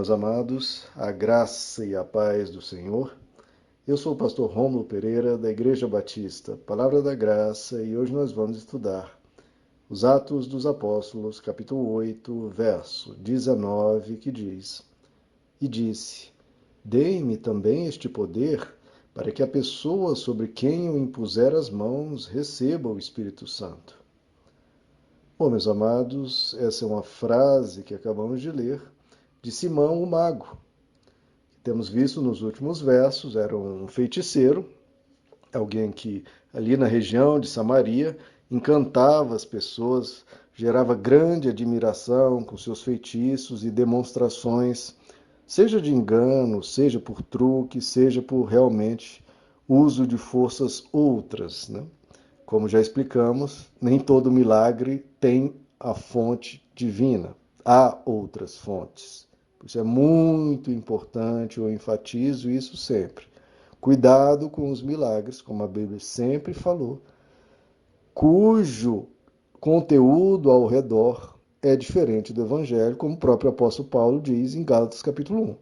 meus amados, a graça e a paz do Senhor. Eu sou o pastor Rômulo Pereira, da Igreja Batista, Palavra da Graça, e hoje nós vamos estudar os Atos dos Apóstolos, capítulo 8, verso 19, que diz: E disse, dei-me também este poder, para que a pessoa sobre quem eu impuser as mãos receba o Espírito Santo. Bom, meus amados, essa é uma frase que acabamos de ler, de Simão o Mago. Temos visto nos últimos versos, era um feiticeiro, alguém que ali na região de Samaria encantava as pessoas, gerava grande admiração com seus feitiços e demonstrações, seja de engano, seja por truque, seja por realmente uso de forças outras, né? Como já explicamos, nem todo milagre tem a fonte divina. Há outras fontes. Isso é muito importante, eu enfatizo isso sempre. Cuidado com os milagres, como a Bíblia sempre falou, cujo conteúdo ao redor é diferente do Evangelho, como o próprio apóstolo Paulo diz em Gálatas capítulo 1.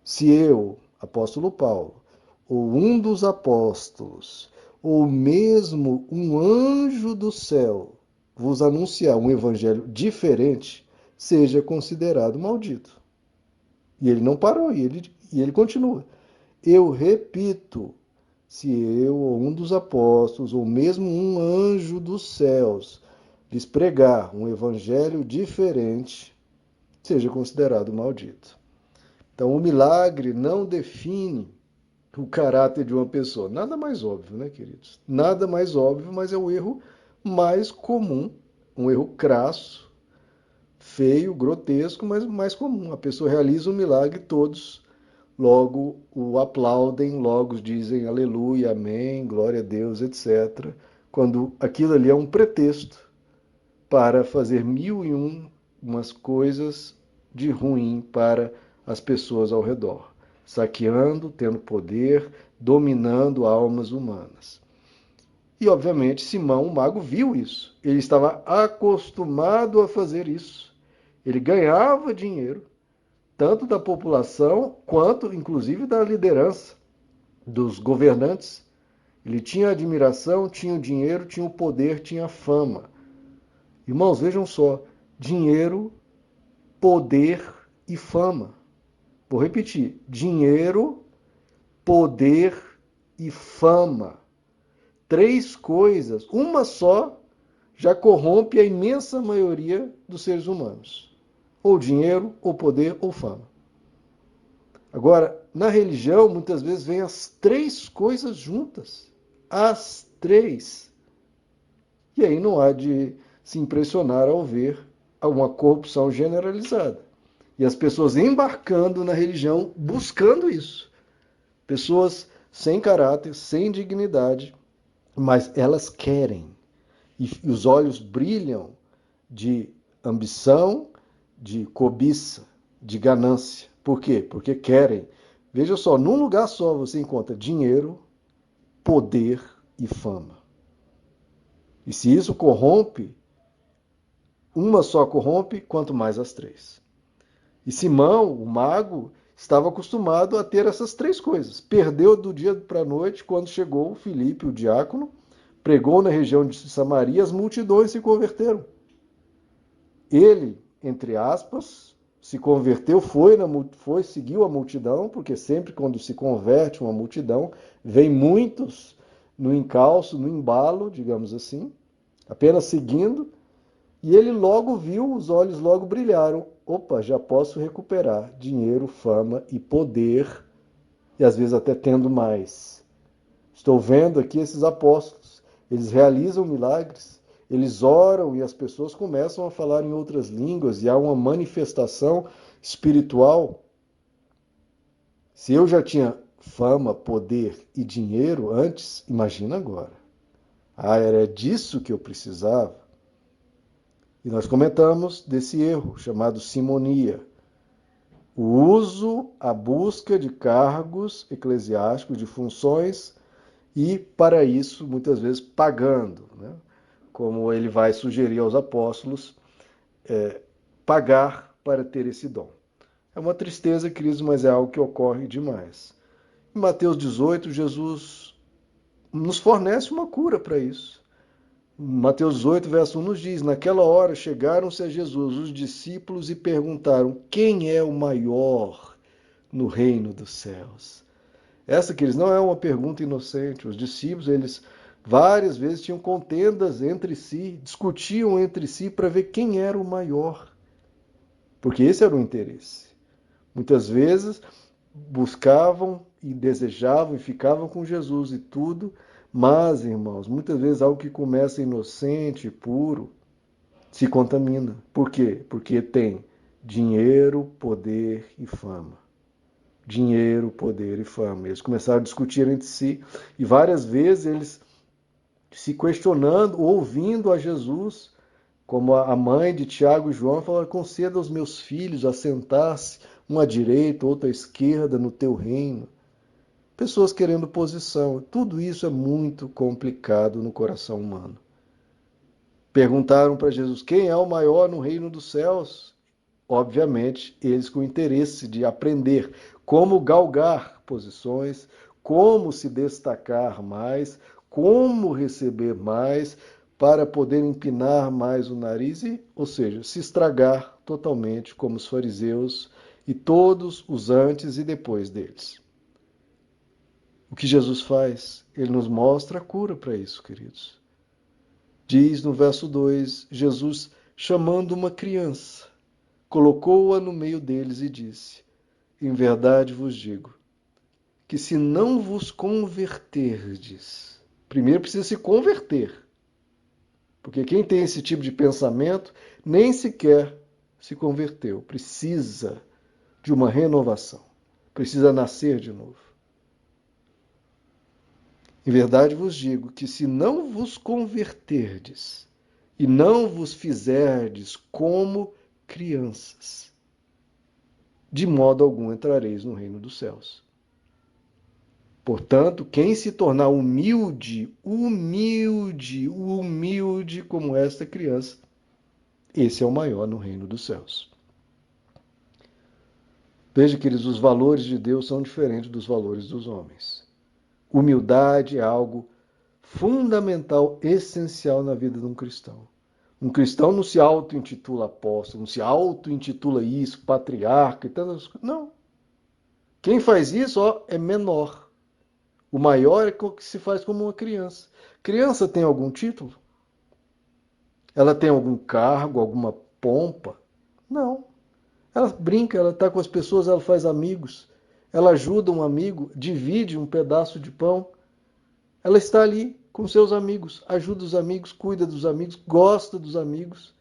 Se eu, apóstolo Paulo, ou um dos apóstolos, ou mesmo um anjo do céu, vos anunciar um evangelho diferente, seja considerado maldito. E ele não parou, e ele continua. Eu repito, se eu ou um dos apóstolos, ou mesmo um anjo dos céus, lhes pregar um evangelho diferente, seja considerado maldito. Então, o milagre não define o caráter de uma pessoa. Nada mais óbvio, né, queridos? Nada mais óbvio, mas é o erro mais comum, um erro crasso, feio, grotesco, mas mais comum. A pessoa realiza um milagre, todos logo o aplaudem, logo dizem aleluia, amém, glória a Deus, etc. Quando aquilo ali é um pretexto para fazer mil e umas coisas de ruim para as pessoas ao redor, saqueando, tendo poder, dominando almas humanas. E, obviamente, Simão, o mago, viu isso. Ele estava acostumado a fazer isso. Ele ganhava dinheiro, tanto da população quanto, inclusive, da liderança, dos governantes. Ele tinha admiração, tinha o dinheiro, tinha o poder, tinha a fama. Irmãos, vejam só: dinheiro, poder e fama. Vou repetir: dinheiro, poder e fama. Três coisas, uma só, já corrompe a imensa maioria dos seres humanos. Ou dinheiro, ou poder, ou fama. Agora, na religião, muitas vezes vêm as três coisas juntas. As três. E aí não há de se impressionar ao ver alguma corrupção generalizada. E as pessoas embarcando na religião buscando isso. Pessoas sem caráter, sem dignidade, mas elas querem. E os olhos brilham de ambição, de cobiça, de ganância. Por quê? Porque querem. Veja só, num lugar só você encontra dinheiro, poder e fama. E se isso corrompe, uma só corrompe, quanto mais as três. E Simão, o mago, estava acostumado a ter essas três coisas. Perdeu do dia para a noite quando chegou Filipe, o diácono, pregou na região de Samaria, as multidões se converteram. Ele, entre aspas, se converteu, seguiu a multidão, porque sempre quando se converte uma multidão, vem muitos no encalço, no embalo, digamos assim, apenas seguindo, e ele logo viu, os olhos logo brilharam. Opa, já posso recuperar dinheiro, fama e poder, e às vezes até tendo mais. Estou vendo aqui esses apóstolos, eles realizam milagres, eles oram e as pessoas começam a falar em outras línguas e há uma manifestação espiritual. Se eu já tinha fama, poder e dinheiro antes, imagina agora. Ah, era disso que eu precisava. E nós comentamos desse erro chamado simonia. O uso, a busca de cargos eclesiásticos, de funções, e para isso, muitas vezes, pagando, né? Como ele vai sugerir aos apóstolos, pagar para ter esse dom. É uma tristeza, queridos, mas é algo que ocorre demais. Em Mateus 18, Jesus nos fornece uma cura para isso. Mateus 18, verso 1 nos diz: naquela hora chegaram-se a Jesus os discípulos e perguntaram: quem é o maior no reino dos céus? Essa, queridos, não é uma pergunta inocente. Os discípulos, eles várias vezes tinham contendas entre si, discutiam entre si para ver quem era o maior. Porque esse era o interesse. Muitas vezes buscavam e desejavam e ficavam com Jesus e tudo, mas, irmãos, muitas vezes algo que começa inocente e puro se contamina. Por quê? Porque tem dinheiro, poder e fama. Dinheiro, poder e fama. Eles começaram a discutir entre si e várias vezes eles se questionando, ouvindo a Jesus, como a mãe de Tiago e João falou: conceda aos meus filhos assentar-se um à direita, outro à esquerda no teu reino. Pessoas querendo posição. Tudo isso é muito complicado no coração humano. Perguntaram para Jesus: quem é o maior no reino dos céus? Obviamente, eles com interesse de aprender como galgar posições, como se destacar mais, como receber mais, para poder empinar mais o nariz e, ou seja, se estragar totalmente como os fariseus e todos os antes e depois deles. O que Jesus faz? Ele nos mostra a cura para isso, queridos. Diz no verso 2, Jesus, chamando uma criança, colocou-a no meio deles e disse: em verdade vos digo, que se não vos converterdes, primeiro precisa se converter, porque quem tem esse tipo de pensamento nem sequer se converteu, precisa de uma renovação, precisa nascer de novo. Em verdade vos digo que se não vos converterdes e não vos fizerdes como crianças, de modo algum entrareis no reino dos céus. Portanto, quem se tornar humilde como esta criança, esse é o maior no reino dos céus. Veja, queridos, os valores de Deus são diferentes dos valores dos homens. Humildade é algo fundamental, essencial na vida de um cristão. Um cristão não se auto-intitula apóstolo, não se auto-intitula isso, patriarca e tantas coisas. Não. Quem faz isso, é menor. O maior é o que se faz como uma criança. Criança tem algum título? Ela tem algum cargo, alguma pompa? Não. Ela brinca, ela está com as pessoas, ela faz amigos. Ela ajuda um amigo, divide um pedaço de pão. Ela está ali com seus amigos, ajuda os amigos, cuida dos amigos, gosta dos amigos,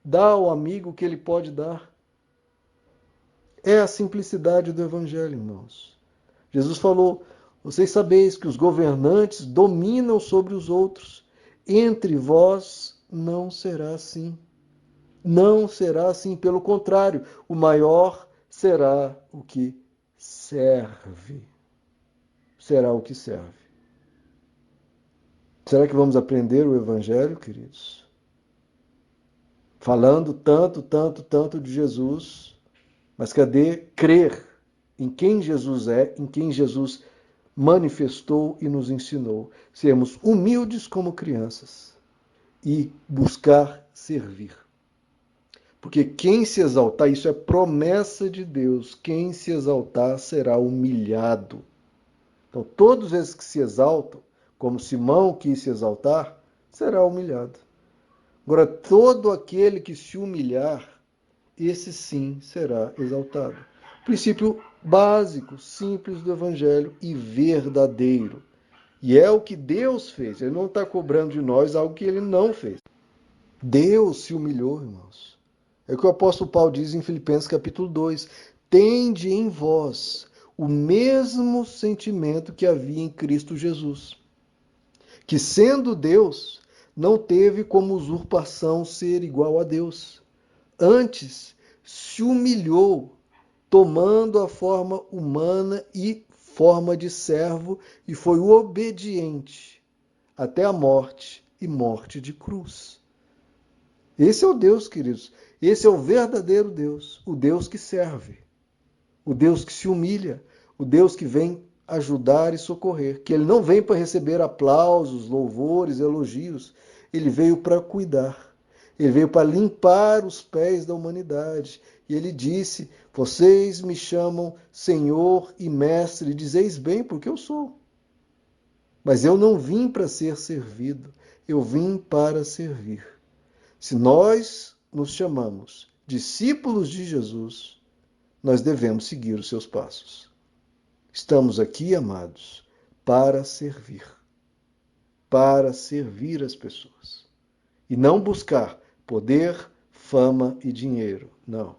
dá ao amigo o que ele pode dar. É a simplicidade do Evangelho, irmãos. Jesus falou: vocês sabeis que os governantes dominam sobre os outros. Entre vós não será assim. Não será assim. Pelo contrário, o maior será o que serve. Será o que serve. Será que vamos aprender o Evangelho, queridos? Falando tanto de Jesus, mas cadê crer em quem Jesus é, em quem Jesus manifestou e nos ensinou? Sermos humildes como crianças e buscar servir. Porque quem se exaltar, isso é promessa de Deus, quem se exaltar será humilhado. Então, todos esses que se exaltam, como Simão quis se exaltar, será humilhado. Agora, todo aquele que se humilhar, esse sim será exaltado. Princípio básico, simples do Evangelho e verdadeiro. E é o que Deus fez. Ele não está cobrando de nós algo que ele não fez. Deus se humilhou, irmãos. É o que o apóstolo Paulo diz em Filipenses capítulo 2. Tende em vós o mesmo sentimento que havia em Cristo Jesus, que sendo Deus, não teve como usurpação ser igual a Deus. Antes, se humilhou, tomando a forma humana e forma de servo, e foi obediente até a morte e morte de cruz. Esse é o Deus, queridos. Esse é o verdadeiro Deus, o Deus que serve. o Deus que se humilha, o Deus que vem ajudar e socorrer, que ele não vem para receber aplausos, louvores, elogios, ele veio para cuidar, ele veio para limpar os pés da humanidade. E ele disse: vocês me chamam Senhor e Mestre, e dizeis bem, porque eu sou. Mas eu não vim para ser servido, eu vim para servir. Se nós nos chamamos discípulos de Jesus, nós devemos seguir os seus passos. Estamos aqui, amados, para servir as pessoas. E não buscar poder, fama e dinheiro. Não.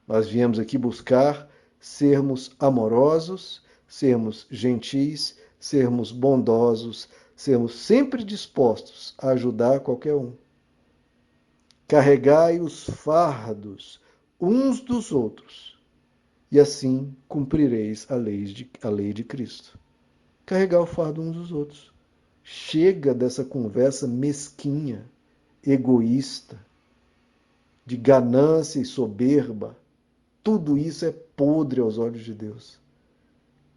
Nós viemos aqui buscar sermos amorosos, sermos gentis, sermos bondosos, sermos sempre dispostos a ajudar qualquer um. Carregai os fardos uns dos outros, e assim cumprireis a lei de Cristo. Carregar o fardo uns dos outros. Chega dessa conversa mesquinha, egoísta, de ganância e soberba. Tudo isso é podre aos olhos de Deus.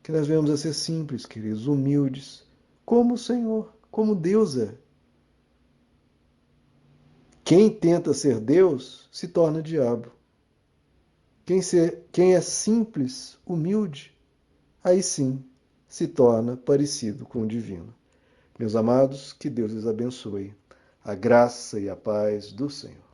Que nós venhamos a ser simples, queridos, humildes, como o Senhor, como Deus é. Quem tenta ser Deus se torna diabo. Quem é simples, humilde, aí sim se torna parecido com o divino. Meus amados, que Deus lhes abençoe. A graça e a paz do Senhor.